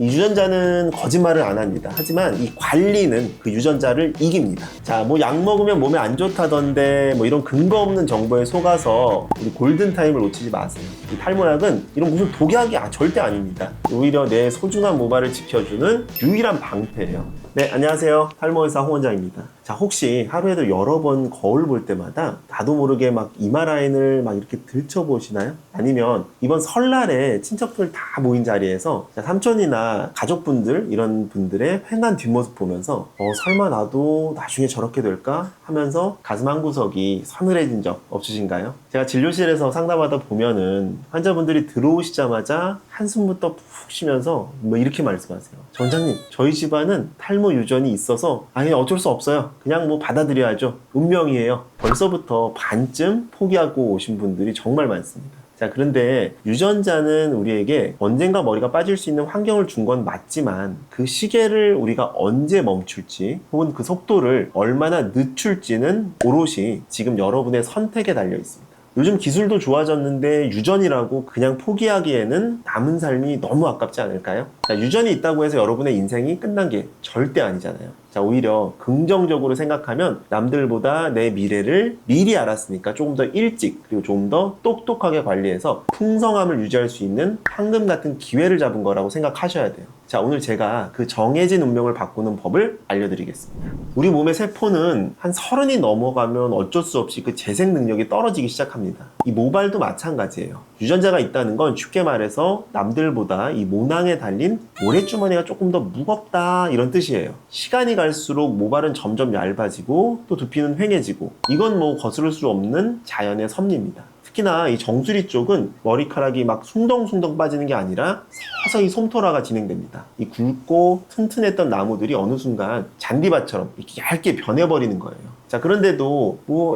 이 유전자는 거짓말을 안 합니다. 하지만 이 관리는 그 유전자를 이깁니다. 자, 뭐 약 먹으면 몸에 안 좋다던데 뭐 이런 근거 없는 정보에 속아서 우리 골든타임을 놓치지 마세요. 이 탈모약은 이런 무슨 독약이 절대 아닙니다. 오히려 내 소중한 모발을 지켜주는 유일한 방패예요. 네, 안녕하세요. 탈모의사 홍원장입니다. 자, 혹시 하루에도 여러 번 거울 볼 때마다 나도 모르게 막 이마 라인을 막 이렇게 들춰보시나요? 아니면 이번 설날에 친척들 다 모인 자리에서 삼촌이나 가족분들 이런 분들의 휑한 뒷모습 보면서 설마 나도 나중에 저렇게 될까? 하면서 가슴 한구석이 서늘해진 적 없으신가요? 제가 진료실에서 상담하다 보면은 환자분들이 들어오시자마자 한숨부터 푹 쉬면서 뭐 이렇게 말씀하세요. 원장님, 저희 집안은 탈모 유전이 있어서 아예 어쩔 수 없어요. 그냥 뭐 받아들여야죠. 운명이에요. 벌써부터 반쯤 포기하고 오신 분들이 정말 많습니다. 자, 그런데 유전자는 우리에게 언젠가 머리가 빠질 수 있는 환경을 준 건 맞지만 그 시계를 우리가 언제 멈출지 혹은 그 속도를 얼마나 늦출지는 오롯이 지금 여러분의 선택에 달려 있습니다. 요즘 기술도 좋아졌는데 유전이라고 그냥 포기하기에는 남은 삶이 너무 아깝지 않을까요? 자, 유전이 있다고 해서 여러분의 인생이 끝난 게 절대 아니잖아요. 자, 오히려 긍정적으로 생각하면 남들보다 내 미래를 미리 알았으니까 조금 더 일찍 그리고 좀 더 똑똑하게 관리해서 풍성함을 유지할 수 있는 황금 같은 기회를 잡은 거라고 생각하셔야 돼요. 자, 오늘 제가 그 정해진 운명을 바꾸는 법을 알려드리겠습니다. 우리 몸의 세포는 한 30이 넘어가면 어쩔 수 없이 그 재생 능력이 떨어지기 시작합니다. 이 모발도 마찬가지예요. 유전자가 있다는 건 쉽게 말해서 남들보다 이 모낭에 달린 모래주머니가 조금 더 무겁다 이런 뜻이에요. 시간이 갈수록 모발은 점점 얇아지고 또 두피는 휑해지고 이건 뭐 거스를 수 없는 자연의 섭리입니다. 특히나 이 정수리 쪽은 머리카락이 막 숭덩숭덩 빠지는 게 아니라 서서히 솜토라가 진행됩니다. 이 굵고 튼튼했던 나무들이 어느 순간 잔디밭처럼 이렇게 얇게 변해버리는 거예요. 자, 그런데도 뭐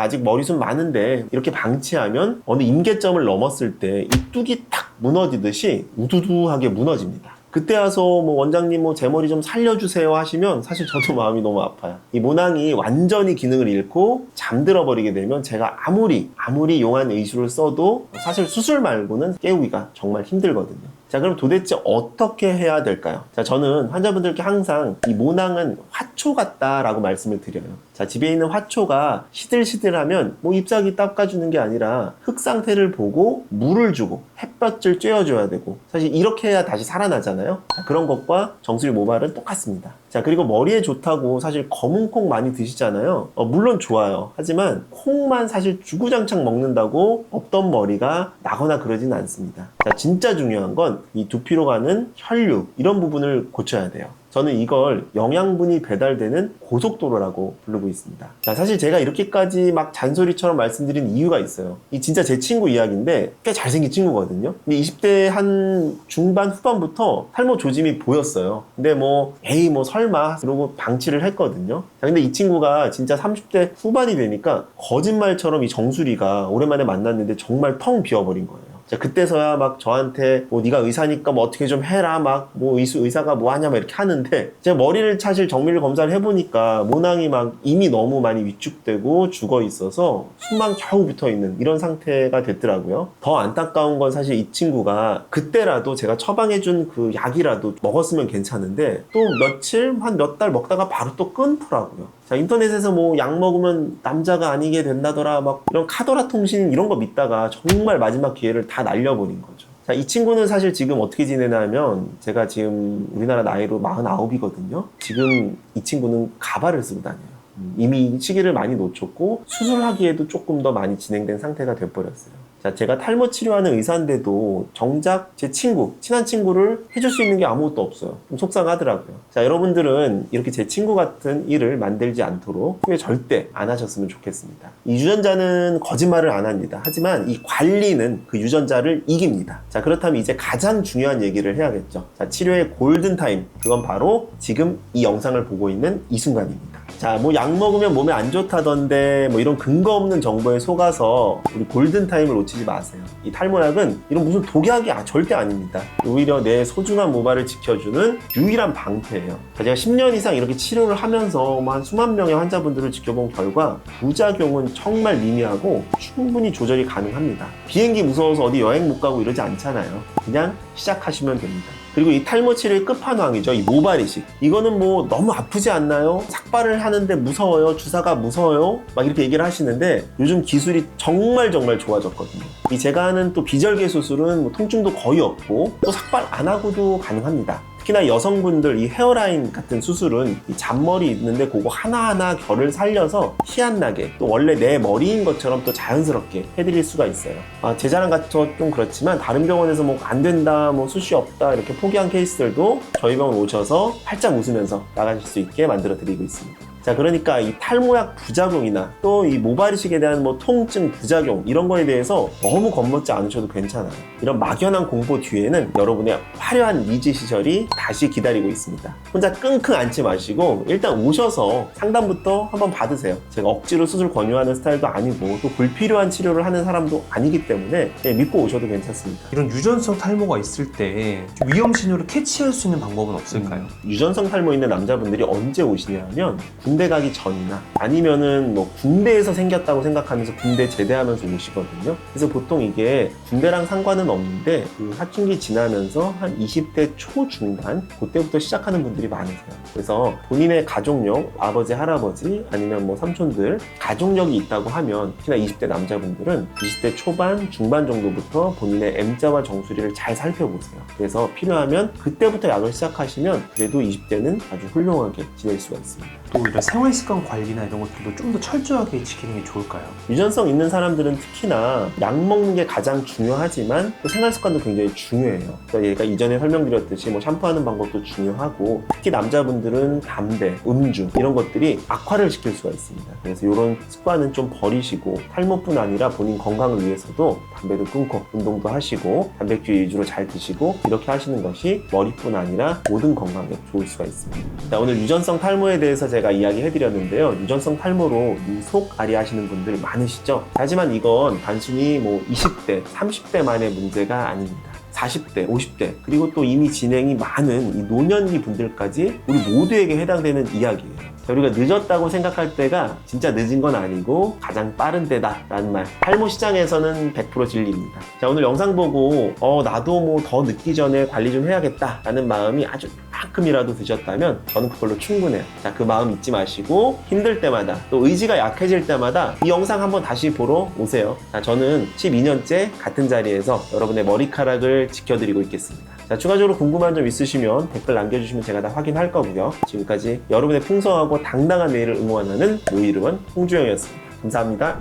아직 머리숱 많은데 이렇게 방치하면 어느 임계점을 넘었을 때 이 뚝이 탁 무너지듯이 우두두하게 무너집니다. 그때 와서 원장님 제 머리 좀 살려주세요 하시면 사실 저도 마음이 너무 아파요. 이 모낭이 완전히 기능을 잃고 잠들어 버리게 되면 제가 아무리 용한 의술을 써도 사실 수술 말고는 깨우기가 정말 힘들거든요. 자, 그럼 도대체 어떻게 해야 될까요? 자, 저는 환자분들께 항상 이 모낭은 화초 같다라고 말씀을 드려요. 자, 집에 있는 화초가 시들시들하면 잎사귀 닦아주는 게 아니라 흙 상태를 보고 물을 주고 햇볕을 쬐어줘야 되고 사실 이렇게 해야 다시 살아나잖아요. 자, 그런 것과 정수리 모발은 똑같습니다. 자, 그리고 머리에 좋다고 사실 검은 콩 많이 드시잖아요. 물론 좋아요. 하지만 콩만 사실 주구장창 먹는다고 없던 머리가 나거나 그러진 않습니다. 자, 진짜 중요한 건 이 두피로 가는 혈류 이런 부분을 고쳐야 돼요. 저는 이걸 영양분이 배달되는 고속도로라고 부르고 있습니다. 자, 사실 제가 이렇게까지 막 잔소리처럼 말씀드린 이유가 있어요. 이 진짜 제 친구 이야기인데 꽤 잘생긴 친구거든요. 근데 20대 한 중반 후반부터 탈모 조짐이 보였어요. 근데 설마 그러고 방치를 했거든요. 자, 근데 이 친구가 진짜 30대 후반이 되니까 거짓말처럼 이 정수리가 오랜만에 만났는데 정말 텅 비어버린 거예요. 자, 그때서야 막 저한테 네가 의사니까 어떻게 좀 해라 의사가 하냐 이렇게 하는데 제가 머리를 사실 정밀 검사를 해보니까 모낭이 이미 너무 많이 위축되고 죽어 있어서 숨만 겨우 붙어 있는 이런 상태가 됐더라고요. 더 안타까운 건 사실 이 친구가 그때라도 제가 처방해준 그 약이라도 먹었으면 괜찮은데 또 며칠 한 몇 달 먹다가 바로 또 끊더라고요. 자, 인터넷에서 약 먹으면 남자가 아니게 된다더라 이런 카더라 통신 이런 거 믿다가 정말 마지막 기회를 다 날려버린 거죠. 자, 이 친구는 사실 지금 어떻게 지내냐면 제가 지금 우리나라 나이로 49이거든요. 지금 이 친구는 가발을 쓰고 다녀요. 이미 시기를 많이 놓쳤고 수술하기에도 조금 더 많이 진행된 상태가 돼버렸어요. 자, 제가 탈모 치료하는 의사인데도 정작 제 친한 친구를 해줄 수 있는 게 아무것도 없어요. 좀 속상하더라고요. 자, 여러분들은 이렇게 제 친구 같은 일을 만들지 않도록 후회 절대 안 하셨으면 좋겠습니다. 이 유전자는 거짓말을 안 합니다. 하지만 이 관리는 그 유전자를 이깁니다. 자, 그렇다면 이제 가장 중요한 얘기를 해야겠죠. 자, 치료의 골든타임, 그건 바로 지금 이 영상을 보고 있는 이 순간입니다. 자, 약 먹으면 몸에 안 좋다던데 이런 근거 없는 정보에 속아서 우리 골든타임을 놓치지 마세요. 이 탈모약은 이런 무슨 독약이 절대 아닙니다. 오히려 내 소중한 모발을 지켜주는 유일한 방패예요. 자, 제가 10년 이상 이렇게 치료를 하면서 한 수만 명의 환자분들을 지켜본 결과 부작용은 정말 미미하고 충분히 조절이 가능합니다. 비행기 무서워서 어디 여행 못 가고 이러지 않잖아요. 그냥 시작하시면 됩니다. 그리고 이 탈모 치료의 끝판왕이죠. 이 모발 이식. 이거는 뭐 너무 아프지 않나요? 삭발을 하는데 무서워요. 주사가 무서워요. 막 이렇게 얘기를 하시는데 요즘 기술이 정말 좋아졌거든요. 이 제가 하는 또 비절개 수술은 뭐 통증도 거의 없고 또 삭발 안 하고도 가능합니다. 특히나 여성분들 이 헤어라인 같은 수술은 이 잔머리 있는데 그거 하나하나 결을 살려서 티 안 나게 또 원래 내 머리인 것처럼 또 자연스럽게 해드릴 수가 있어요. 제 자랑 같아서 좀 그렇지만 다른 병원에서 뭐 안 된다, 뭐 수시 없다 이렇게 포기한 케이스들도 저희 병원 오셔서 활짝 웃으면서 나가실 수 있게 만들어 드리고 있습니다. 자, 그러니까 이 탈모약 부작용이나 또 이 모발 이식에 대한 뭐 통증, 부작용 이런 거에 대해서 너무 겁먹지 않으셔도 괜찮아요. 이런 막연한 공포 뒤에는 여러분의 화려한 미지 시절이 다시 기다리고 있습니다. 혼자 끙끙 앓지 마시고 일단 오셔서 상담부터 한번 받으세요. 제가 억지로 수술 권유하는 스타일도 아니고 또 불필요한 치료를 하는 사람도 아니기 때문에 믿고 오셔도 괜찮습니다. 이런 유전성 탈모가 있을 때 위험 신호를 캐치할 수 있는 방법은 없을까요? 유전성 탈모 있는 남자분들이 언제 오시냐 하면 군대 가기 전이나 아니면은 뭐 군대에서 생겼다고 생각하면서 군대 제대하면서 오시거든요. 그래서 보통 이게 군대랑 상관은 없는데 그 사춘기 지나면서 한 20대 초중반 그때부터 시작하는 분들이 많으세요. 그래서 본인의 가족력, 아버지, 할아버지 아니면 뭐 삼촌들 가족력이 있다고 하면 특히나 20대 남자분들은 20대 초반, 중반 정도부터 본인의 M자와 정수리를 잘 살펴보세요. 그래서 필요하면 그때부터 약을 시작하시면 그래도 20대는 아주 훌륭하게 지낼 수가 있습니다. 또 이런 생활습관 관리나 이런 것들도 좀 더 철저하게 지키는 게 좋을까요? 유전성 있는 사람들은 특히나 약 먹는 게 가장 중요하지만 또 생활습관도 굉장히 중요해요. 그러니까 얘가 이전에 설명드렸듯이 뭐 샴푸하는 방법도 중요하고 특히 남자분들은 담배, 음주 이런 것들이 악화를 시킬 수가 있습니다. 그래서 이런 습관은 좀 버리시고 탈모뿐 아니라 본인 건강을 위해서도 담배도 끊고 운동도 하시고 단백질 위주로 잘 드시고 이렇게 하시는 것이 머리뿐 아니라 모든 건강에 좋을 수가 있습니다. 자, 오늘 유전성 탈모에 대해서 제가 이야기해드렸는데요. 유전성 탈모로 이 속앓이 하시는 분들 많으시죠? 하지만 이건 단순히 뭐 20대, 30대만의 문제가 아닙니다. 40대, 50대 그리고 또 이미 진행이 많은 이 노년기 분들까지 우리 모두에게 해당되는 이야기예요. 우리가 늦었다고 생각할 때가 진짜 늦은 건 아니고 가장 빠른 때다 라는 말, 탈모 시장에서는 100% 진리입니다. 자, 오늘 영상 보고 나도 뭐 더 늦기 전에 관리 좀 해야겠다 라는 마음이 아주 만큼이라도 드셨다면 저는 그걸로 충분해요. 자, 그 마음 잊지 마시고 힘들 때마다 또 의지가 약해질 때마다 이 영상 한번 다시 보러 오세요. 자, 저는 12년째 같은 자리에서 여러분의 머리카락을 지켜드리고 있겠습니다. 자, 추가적으로 궁금한 점 있으시면 댓글 남겨주시면 제가 다 확인할 거고요. 지금까지 여러분의 풍성하고 당당한 내일을 응원하는 노이르원 홍주영이었습니다. 감사합니다.